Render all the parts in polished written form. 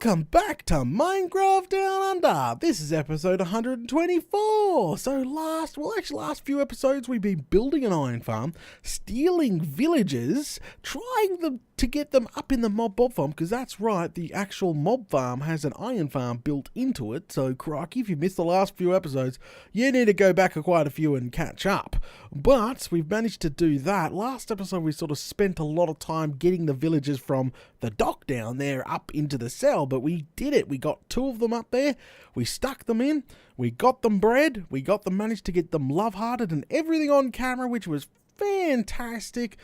Welcome back to Minecraft Down Under. This is episode 124. So last few episodes we've been building an iron farm, stealing villagers, trying to get them up in the mob farm, because that's right, the actual mob farm has an iron farm built into it. So crikey, if you missed the last few episodes, you need to go back quite a few and catch up. But we've managed to do that. Last episode we sort of spent a lot of time getting the villagers from the dock down there up into the cell, but we did it. We got 2 of them up there, we stuck them in, we got them bred, managed to get them love-hearted and everything on camera, which was fantastic.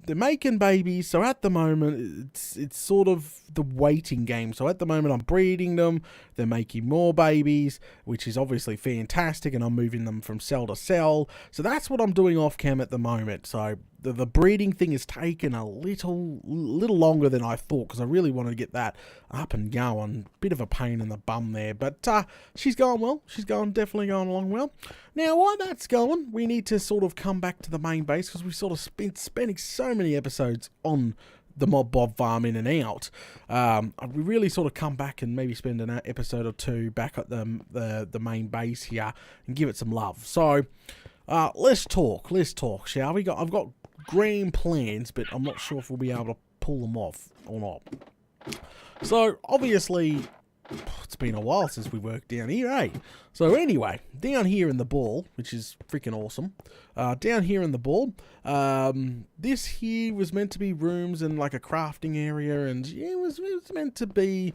They're making babies, so at the moment it's sort of the waiting game. So at the moment I'm breeding them, they're making more babies, which is obviously fantastic, and I'm moving them from cell to cell. So that's what I'm doing off cam at the moment. So the breeding thing has taken a little longer than I thought, because I really wanted to get that up and going. Bit of a pain in the bum there, but she's going well. She's definitely going along well. Now while that's going, we need to sort of come back to the main base, because we've sort of been spending so many episodes on the mob farm in and out. We really sort of come back and maybe spend an episode or 2 back at the main base here and give it some love. So let's talk, shall we? I've got grand plans, but I'm not sure if we'll be able to pull them off or not. So obviously it's been a while since we worked down here, eh? So anyway, down here in the ball, which is freaking awesome, down here in the ball, this here was meant to be rooms and like a crafting area, and yeah, it was meant to be.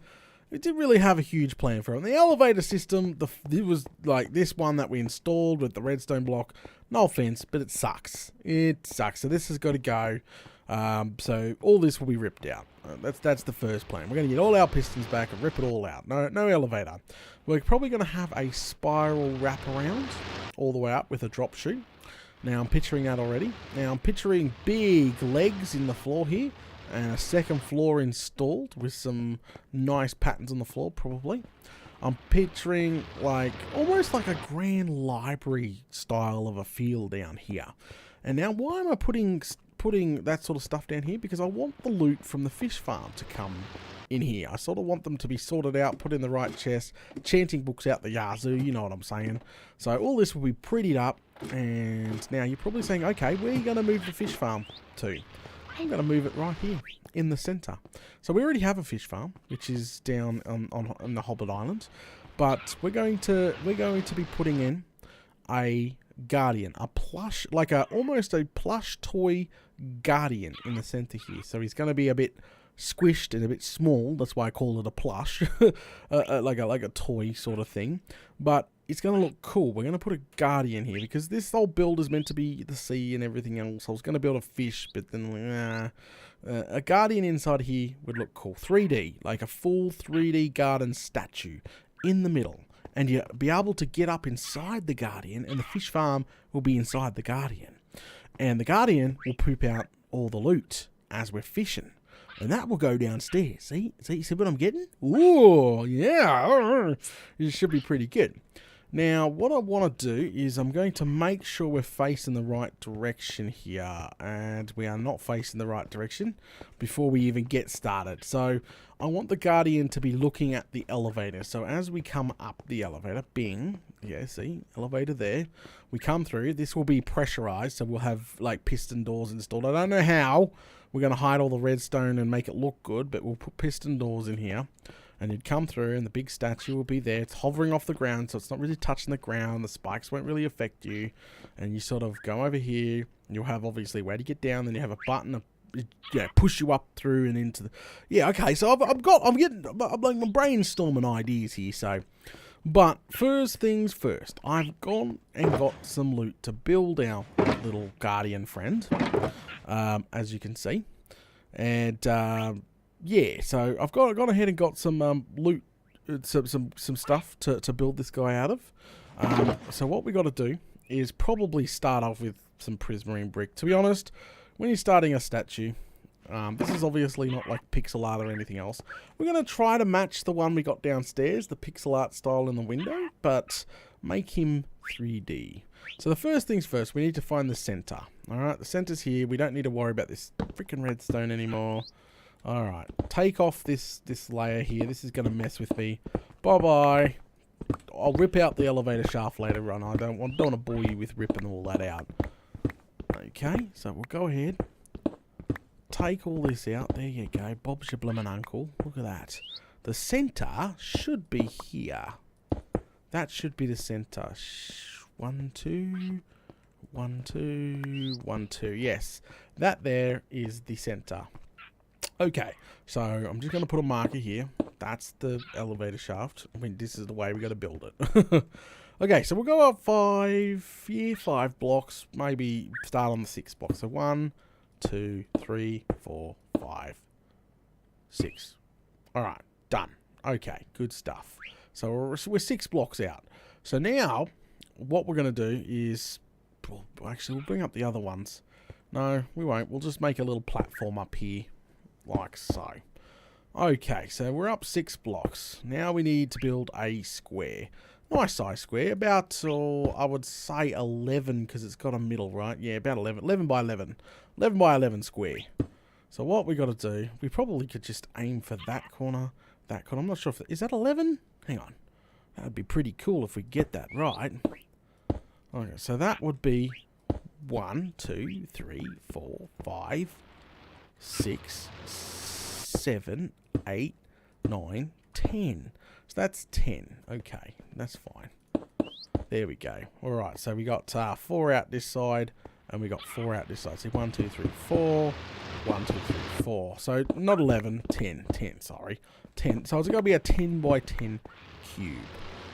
It didn't really have a huge plan for it. And the elevator system, it was like this one that we installed with the redstone block. No offense, but it sucks. It sucks. So this has got to go. So all this will be ripped out. That's the first plan. We're going to get all our pistons back and rip it all out. No elevator. We're probably going to have a spiral wraparound all the way up with a drop chute. Now I'm picturing that already. Now I'm picturing big legs in the floor here, and a second floor installed with some nice patterns on the floor, probably. I'm picturing like almost like a grand library style of a feel down here. And now why am I putting that sort of stuff down here? Because I want the loot from the fish farm to come in here. I sort of want them to be sorted out, put in the right chest, chanting books out the yazoo, you know what I'm saying. So all this will be prettied up, and now you're probably saying, okay, where are you going to move the fish farm to? I'm going to move it right here in the center. So we already have a fish farm, which is down on the Hobbit Island, but we're going to be putting in a guardian, a plush, like almost a plush toy guardian in the center here. So he's going to be a bit squished and a bit small. That's why I call it a plush, like a toy sort of thing. But it's going to look cool. We're going to put a guardian here because this whole build is meant to be the sea and everything else. I was going to build a fish, but then a guardian inside here would look cool. 3D, like a full 3D garden statue in the middle. And you'll be able to get up inside the guardian, and the fish farm will be inside the guardian. And the guardian will poop out all the loot as we're fishing. And that will go downstairs. See what I'm getting? Ooh, yeah. It should be pretty good. Now, what I want to do is I'm going to make sure we're facing the right direction here. And we are not facing the right direction before we even get started. So I want the guardian to be looking at the elevator. So as we come up the elevator, bing. Yeah, see? Elevator there. We come through. This will be pressurized. So we'll have like piston doors installed. I don't know how we're going to hide all the redstone and make it look good, but we'll put piston doors in here. And you'd come through and the big statue will be there. It's hovering off the ground, so it's not really touching the ground. The spikes won't really affect you. And you sort of go over here. You'll have obviously where to get down. Then you have a button to push you up through and into the... Yeah, okay, so I'm brainstorming ideas here, so... But first things first, I've gone and got some loot to build our little guardian friend, as you can see. And... yeah, so I've gone ahead and got some loot, some stuff to build this guy out of. So what we got to do is probably start off with some prismarine brick. To be honest, when you're starting a statue, this is obviously not like pixel art or anything else. We're going to try to match the one we got downstairs, the pixel art style in the window, but make him 3D. So the first things first, we need to find the center. Alright, the center's here. We don't need to worry about this freaking redstone anymore. Alright, take off this layer here. This is going to mess with me. Bye-bye. I'll rip out the elevator shaft later on. I don't want to bore you with ripping all that out. Okay, so we'll go ahead. Take all this out. There you go. Bob's your blimmin' uncle. Look at that. The centre should be here. That should be the centre. 1, 2... 1, 2, 1, 2. Yes, that there is the centre. Okay, so I'm just going to put a marker here. That's the elevator shaft. I mean, this is the way we got to build it. Okay, so we'll go up 5 blocks. Maybe start on the 6th block. So 1, 2, 3, 4, 5, 6. All right, done. Okay, good stuff. So we're 6 blocks out. So now what we're going to do is... Actually, we'll bring up the other ones. No, we won't. We'll just make a little platform up here, like so. Okay, so we're up 6 blocks. Now we need to build a square. Nice size square. About, I would say 11, because it's got a middle, right? Yeah, about 11. 11 by 11. 11 by 11 square. So what we got to do, we probably could just aim for that corner, that corner. I'm not sure if... Is that 11? Hang on. That would be pretty cool if we get that right. Okay, so that would be 1, 2, 3, 4, 5, 6, 7, 8, 9, 10. So that's 10. Okay, that's fine. There we go. Alright, so we got 4 out this side, and we got 4 out this side. So 1, 2, 3, 4. 1, 2, 3, 4. So not 11, 10. 10, sorry. 10. So it's going to be a 10 by 10 cube.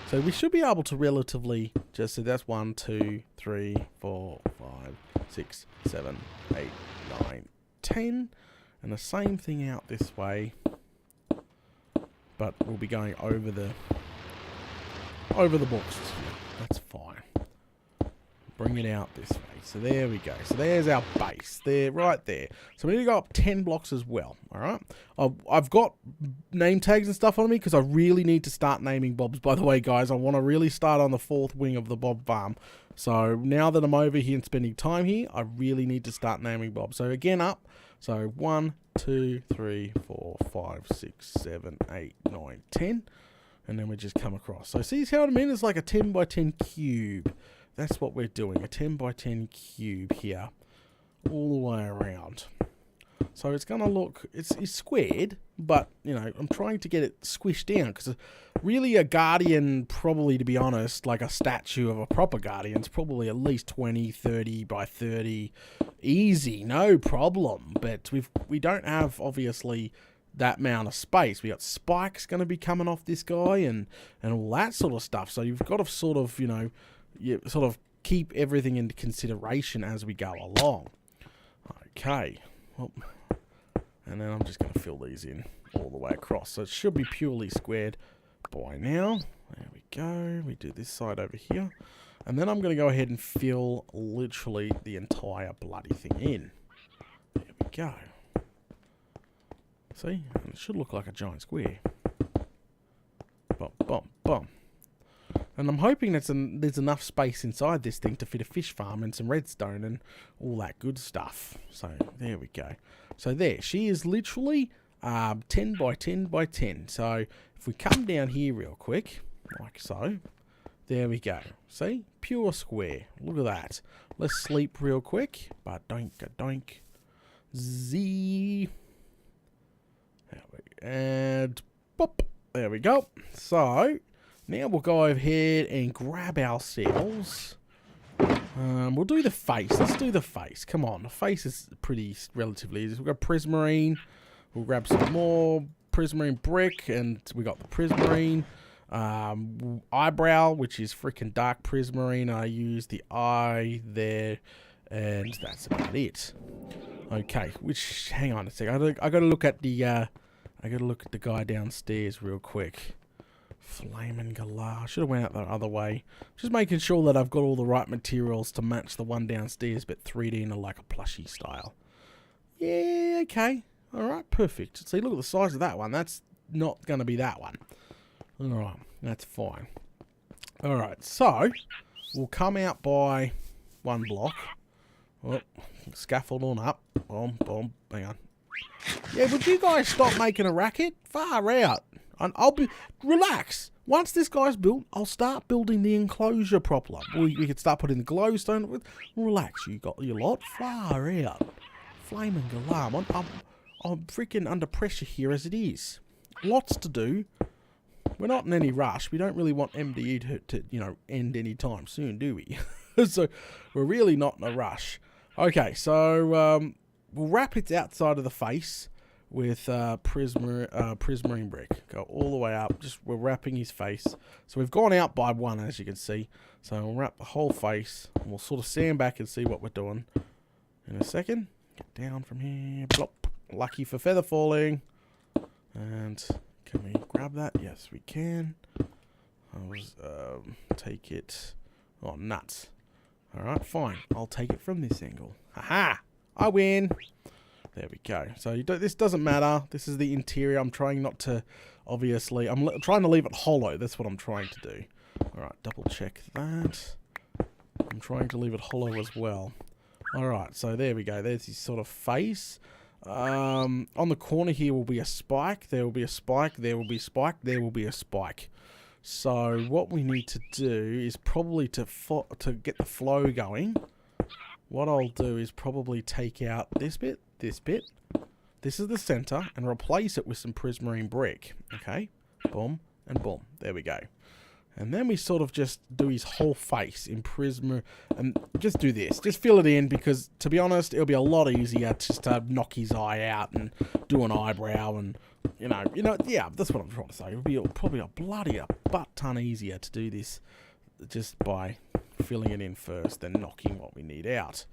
So we should be able to relatively just, so that's 1, 2, 3, 4, 5, 6, 7, 8, 9, 10. And the same thing out this way. But we'll be going over the boxes here. That's fine. Bring it out this way. So there we go. So there's our base. There, right there. So we need to go up 10 blocks as well. Alright. I've got name tags and stuff on me because I really need to start naming bobs. By the way, guys, I want to really start on the 4th wing of the bob farm. So now that I'm over here and spending time here, I really need to start naming bobs. So again, up. So 1, 2, 3, 4, 5, 6, 7, 8, 9, 10. And then we just come across. So see how I mean? It's like a 10 by 10 cube. That's what we're doing, a 10 by 10 cube here, all the way around. So it's going to look, it's squared, but, you know, I'm trying to get it squished down, because really a guardian, probably, to be honest, like a statue of a proper guardian, is probably at least 20, 30 by 30, easy, no problem. But we don't have, obviously, that amount of space. We got spikes going to be coming off this guy, and all that sort of stuff. So you've got to sort of, you know, sort of keep everything into consideration as we go along. Okay. Well, and then I'm just going to fill these in all the way across. So it should be purely squared by now. There we go. We do this side over here. And then I'm going to go ahead and fill literally the entire bloody thing in. There we go. See? And it should look like a giant square. Bum, bum, bum. And I'm hoping there's enough space inside this thing to fit a fish farm and some redstone and all that good stuff. So there we go. So there, she is literally 10 by 10 by 10. So if we come down here real quick, like so, there we go. See? Pure square. Look at that. Let's sleep real quick. But doink. Z. And pop. There we go. So now we'll go ahead and grab ourselves. We'll do the face. Let's do the face. Come on. The face is pretty relatively easy. We've got prismarine. We'll grab some more prismarine brick. And we got the prismarine. Eyebrow, which is freaking dark prismarine. I use the eye there. And that's about it. Okay. Which, hang on a sec. I gotta look at the, I gotta look at the guy downstairs real quick. Flaming Galar. Should have went out the other way. Just making sure that I've got all the right materials to match the one downstairs, but 3D in like a plushie style. Yeah, okay. Alright, perfect. See, look at the size of that one. That's not going to be that one. Alright, that's fine. Alright, so we'll come out by 1 block. Oh, scaffold on up. Boom, boom. Hang on. Yeah, would you guys stop making a racket? Far out. And I'll be... Relax. Once this guy's built, I'll start building the enclosure properly. We could start putting the glowstone with... Relax, you got your lot. Far out. Flaming alarm. I'm freaking under pressure here as it is. Lots to do. We're not in any rush. We don't really want MDE to end any time soon, do we? So we're really not in a rush. Okay, so we'll wrap its outside of the face with prismarine brick. Go all the way up. We're wrapping his face. So we've gone out by one, as you can see. So we'll wrap the whole face, and we'll sort of stand back and see what we're doing in a second. Get down from here. Blop. Lucky for feather falling. And can we grab that? Yes, we can. I'll take it. Oh, nuts. Alright, fine. I'll take it from this angle. Haha! I win! There we go. So this doesn't matter. This is the interior. I'm trying not to, obviously. I'm trying to leave it hollow. That's what I'm trying to do. Alright, double check that. I'm trying to leave it hollow as well. Alright, so there we go. There's his sort of face. On the corner here will be a spike. There will be a spike. There will be a spike. There will be a spike. So what we need to do is probably to get the flow going. What I'll do is probably take out this bit. This is the center, and replace it with some prismarine brick. Okay, boom and boom. There we go. And then we sort of just do his whole face in prisma, and just do this. Just fill it in, because to be honest, it'll be a lot easier just to knock his eye out and do an eyebrow, and yeah, that's what I'm trying to say. It'll be probably a butt ton easier to do this just by filling it in first, then knocking what we need out.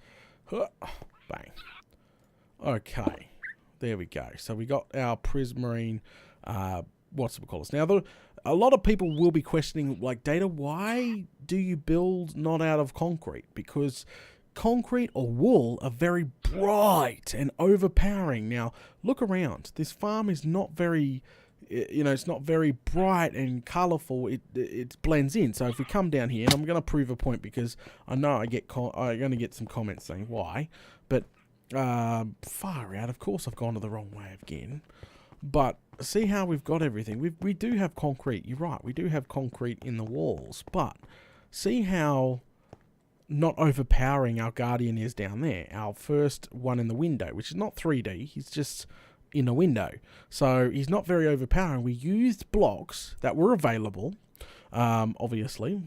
Bang. Okay, there we go. So we got our prismarine. What's it called? Now, a lot of people will be questioning, like, Data, why do you build not out of concrete? Because concrete or wool are very bright and overpowering. Now, look around. This farm is not very, it's not very bright and colourful. It blends in. So if we come down here, and I'm going to prove a point, because I know I'm going to get some comments saying why, but far out. Of course, I've gone to the wrong way again. But see how we've got everything. We do have concrete. You're right. We do have concrete in the walls. But see how not overpowering our guardian is down there. Our first one in the window, which is not 3D. He's just in a window. So he's not very overpowering. We used blocks that were available. Obviously,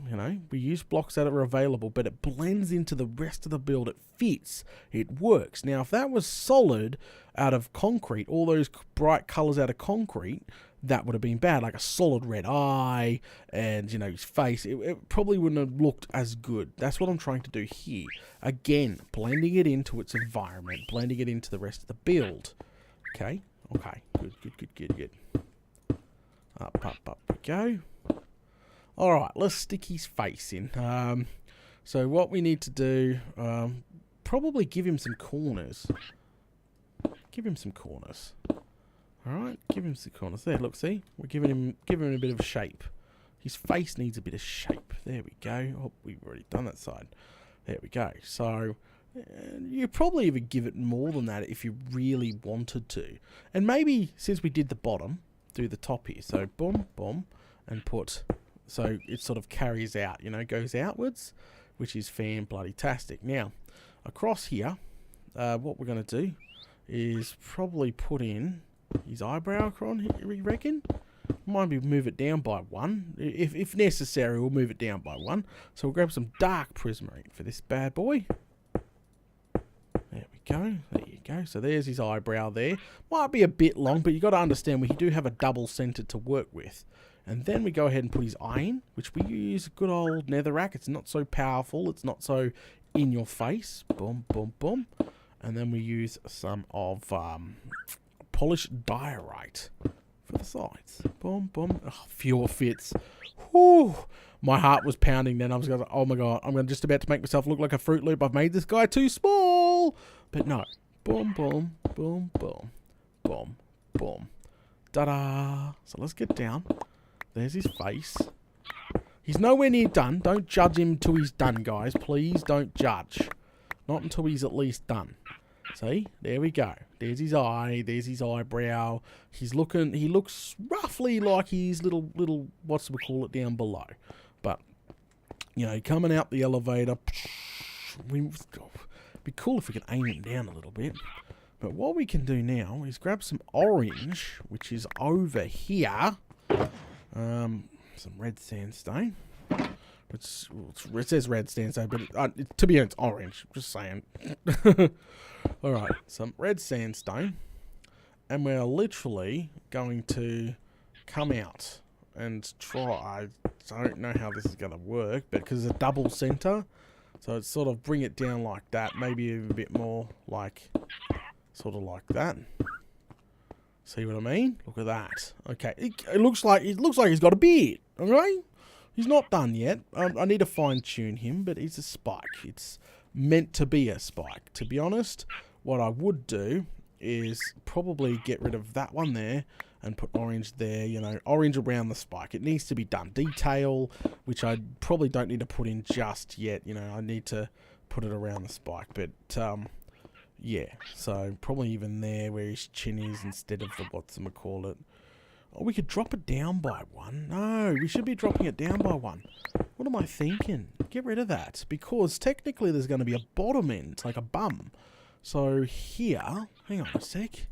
we use blocks that are available, but it blends into the rest of the build. It fits. It works. Now, if that was solid out of concrete, all those bright colors out of concrete, that would have been bad. Like a solid red eye and, his face. It probably wouldn't have looked as good. That's what I'm trying to do here. Again, blending it into its environment, blending it into the rest of the build. Okay. Good. Up we go. Alright, let's stick his face in. So what we need to do, probably give him some corners. Alright, give him some corners. There, look, see? We're giving him a bit of shape. His face needs a bit of shape. There we go. Oh, we've already done that side. There we go. So, you probably even give it more than that if you really wanted to. And maybe, since we did the bottom, do the top here. So, boom, boom, and put... So it sort of carries out, goes outwards, which is fan-bloody-tastic. Now, across here, what we're going to do is probably put in his eyebrow across here, we reckon. Maybe move it down by one. If necessary, we'll move it down by one. So we'll grab some dark prismarine for this bad boy. There we go. There you go. So there's his eyebrow there. Might be a bit long, but you've got to understand we do have a double centre to work with. And then we go ahead and put his eye in, which we use good old netherrack. It's not so powerful. It's not so in your face. Boom, boom, boom. And then we use some of polished diorite for the sides. Boom, boom. Oh, fewer fits. Whew. My heart was pounding then. I was going, oh my god, I'm just about to make myself look like a Fruit Loop. I've made this guy too small. But no. Boom, boom, boom, boom, boom, boom. Ta-da. So let's get down. There's his face. He's nowhere near done. Don't judge him till he's done, guys. Please don't judge. Not until he's at least done. See? There we go. There's his eye. There's his eyebrow. He looks roughly like his little, what's we call it, down below. But, you know, coming out the elevator, it'd be cool if we could aim him down a little bit. But what we can do now is grab some orange, which is over here. Some red sandstone. It says red sandstone, but to be honest, orange. Just saying. Alright, some red sandstone. And we're literally going to come out and try. I don't know how this is going to work, but because it's a double center. So it's sort of bring it down like that. Maybe even a bit more like, sort of like that. See what I mean? Look at that. Okay, it looks like he's got a beard. Alright? He's not done yet. I need to fine-tune him, but he's a spike. It's meant to be a spike. To be honest, what I would do is probably get rid of that one there and put orange there, you know, orange around the spike. It needs to be done. Detail, which I probably don't need to put in just yet, you know, I need to put it around the spike. But, yeah, so probably even there where his chin is instead of the whatchamacallit. Oh, we could drop it down by one. No, we should be dropping it down by one. What am I thinking? Get rid of that. Because technically there's going to be a bottom end, like a bum. So here, hang on a sec.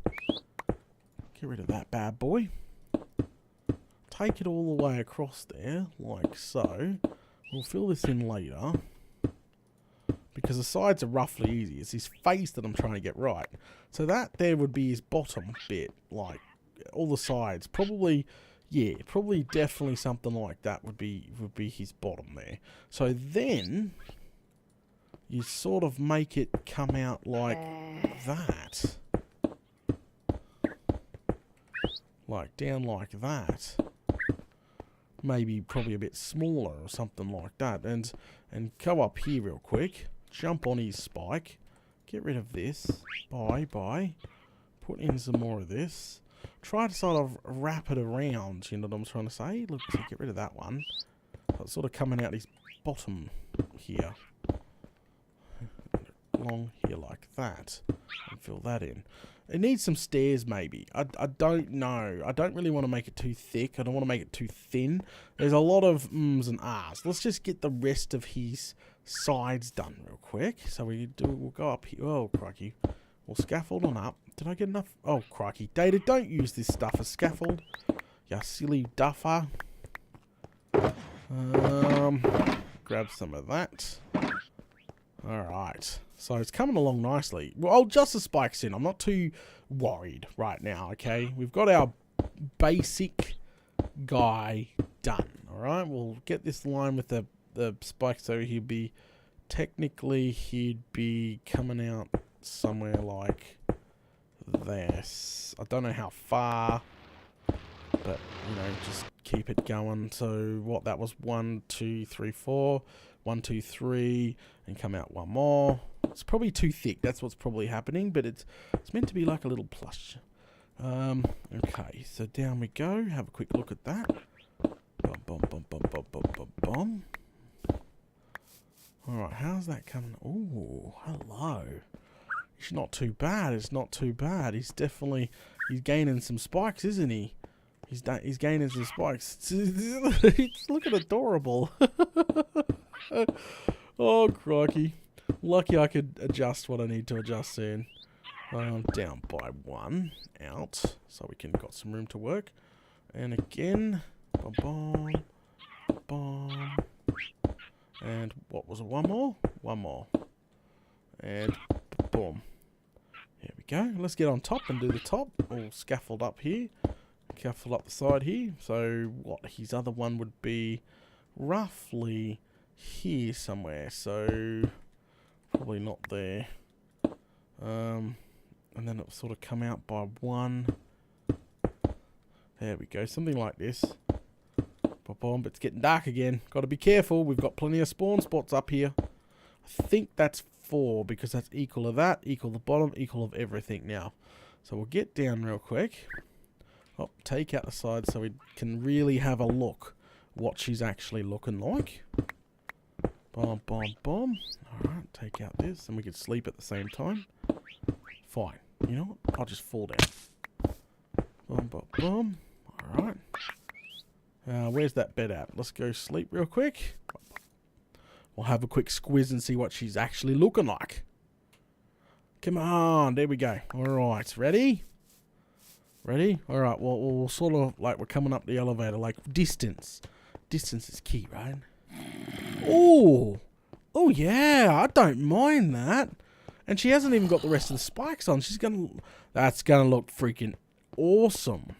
Get rid of that bad boy. Take it all the way across there, like so. We'll fill this in later. Because the sides are roughly easy. It's his face that I'm trying to get right. So that there would be his bottom bit, like all the sides. Probably, yeah, probably definitely something like that would be his bottom there. So then you sort of make it come out like that. Like down like that. Maybe probably a bit smaller or something like that. And go up here real quick. Jump on his spike. Get rid of this. Bye. Put in some more of this. Try to sort of wrap it around, you know what I'm trying to say? Look, so get rid of that one. So it's sort of coming out his bottom here. Along here like that. And fill that in. It needs some stairs maybe. I don't know. I don't really want to make it too thick. I don't want to make it too thin. There's a lot of ums and ahs. Let's just get the rest of his sides done real quick. So we'll go up here. Oh, crikey. We'll scaffold on up. Did I get enough? Oh, crikey. Data, don't use this stuff as scaffold. You silly duffer. Grab some of that. Alright. So it's coming along nicely. Well, I'll adjust the spikes in. I'm not too worried right now, okay? We've got our basic guy done. Alright, we'll get this line with the spikes so he'd be coming out somewhere like this. I don't know how far, but you know, just keep it going. So what, that was 1 2 3 4, 1 2 3, and come out one more. It's probably too thick, that's what's probably happening, but it's meant to be like a little plush. Okay, so down we go. Have a quick look at that. Bum. Alright, how's that coming? Ooh, hello. It's not too bad. It's not too bad. He's gaining some spikes, isn't he? He's gaining some spikes. It's looking adorable. Oh, crikey. Lucky I could adjust what I need to adjust soon. Down by 1. Out. So we can got some room to work. And again. Bum. And what was it? One more? One more. And boom. There we go. Let's get on top and do the top. All scaffold up here. Scaffold up the side here. So what his other one would be roughly here somewhere. So probably not there. And then it'll sort of come out by 1. There we go. Something like this. But it's getting dark again. Got to be careful. We've got plenty of spawn spots up here. I think that's 4 because that's equal of that, equal the bottom, equal of everything now. So we'll get down real quick. Oh, take out the side so we can really have a look what she's actually looking like. Alright, take out this and we can sleep at the same time. Fine. You know what? I'll just fall down. Boom, boom, boom. Alright. Where's that bed at? Let's go sleep real quick. We'll have a quick squiz and see what she's actually looking like. Come on. There we go. Alright. Ready? Ready? Alright. Well, we'll sort of like we're coming up the elevator. Like distance. Distance is key, right? Oh. Oh, yeah. I don't mind that. And she hasn't even got the rest of the spikes on. That's gonna look freaking awesome.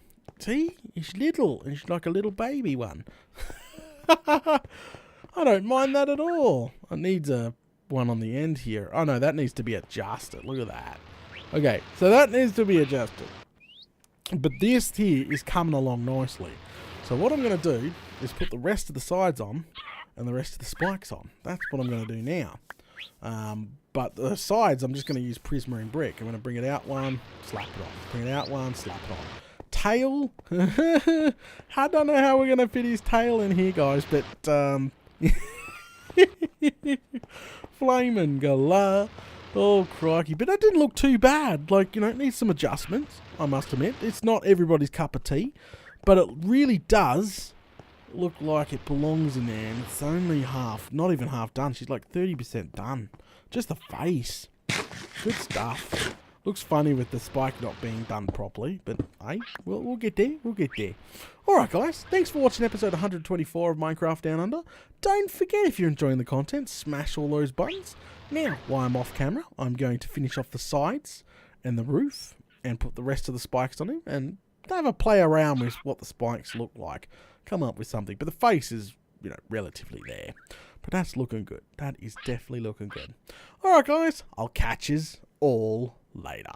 See? She's little. And she's like a little baby one. I don't mind that at all. It needs a one on the end here. Oh, no. That needs to be adjusted. Look at that. Okay. So that needs to be adjusted. But this here is coming along nicely. So what I'm going to do is put the rest of the sides on and the rest of the spikes on. That's what I'm going to do now. But the sides, I'm just going to use prismarine brick. I'm going to bring it out one, slap it on. Bring it out one, slap it on. Tail. I don't know how we're going to fit his tail in here, guys, but flaming galah. Oh, crikey. But that didn't look too bad. Like, you know, it needs some adjustments, I must admit. It's not everybody's cup of tea, but it really does look like it belongs in there, and it's only half, not even half done. She's like 30% done. Just the face. Good stuff. Looks funny with the spike not being done properly, but hey, we'll get there. We'll get there. Alright, guys. Thanks for watching episode 124 of Minecraft Down Under. Don't forget, if you're enjoying the content, smash all those buttons. Now, while I'm off camera, I'm going to finish off the sides and the roof and put the rest of the spikes on him and have a play around with what the spikes look like. Come up with something. But the face is, you know, relatively there. But that's looking good. That is definitely looking good. Alright, guys. I'll catch yous all later.